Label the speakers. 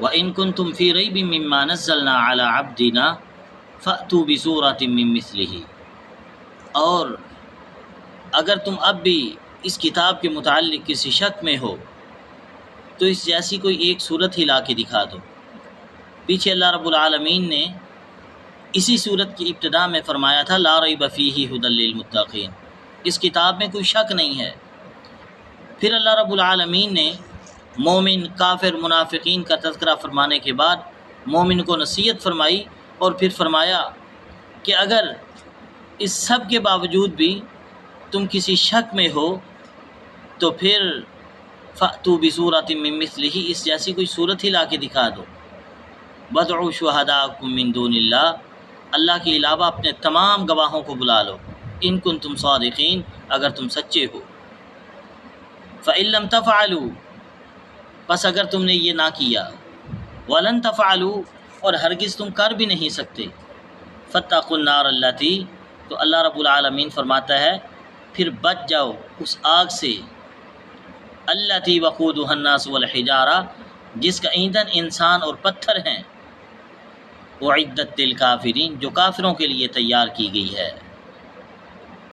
Speaker 1: وَإِن كُنتُمْ فِي رَيْبٍ مِّمَّا نَزَّلْنَا عَلَىٰ عَبْدِنَا فَأْتُوا بِسُورَةٍ مِّن مِّثْلِهِ، اور اگر تم اب بھی اس کتاب کے متعلق کسی شک میں ہو تو اس جیسی کوئی ایک صورت ہی لا کے دکھا دو۔ پیچھے اللہ رب العالمین نے اسی صورت کی ابتدا میں فرمایا تھا لا ریب فیہ ھدی للمتقین، اس کتاب میں کوئی شک نہیں ہے۔ پھر اللہ رب العالمین نے مومن، کافر، منافقین کا تذکرہ فرمانے کے بعد مومن کو نصیحت فرمائی اور پھر فرمایا کہ اگر اس سب کے باوجود بھی تم کسی شک میں ہو تو پھر فَأْتُوا بِسُورَةٍ مِّن مِّثْلِهِ، اس جیسی کوئی صورت ہی لا کے دکھا دو۔ وَادْعُوا شُهَدَاءَكُم مِّن دُونِ اللَّهِ، اللہ کے علاوہ اپنے تمام گواہوں کو بلا لو، ان کنتم صادقین، اگر تم سچے ہو۔ فَإِن لَّمْ تَفْعَلُوا، پس اگر تم نے یہ نہ کیا، وَلَن تَفْعَلُوا، اور ہرگز تم کر بھی نہیں سکتے، فَاتَّقُوا النَّارَ الَّتِي، تو اللہ رب العالمین فرماتا ہے پھر بچ جاؤ اس آگ سے، الَّتِي وَقُودُهَا النَّاسُ وَالْحِجَارَةُ، جس کا ایندھن انسان اور پتھر ہیں، اُعِدَّتْ لِلْکَافِرِین، جو کافروں کے لیے تیار کی گئی ہے۔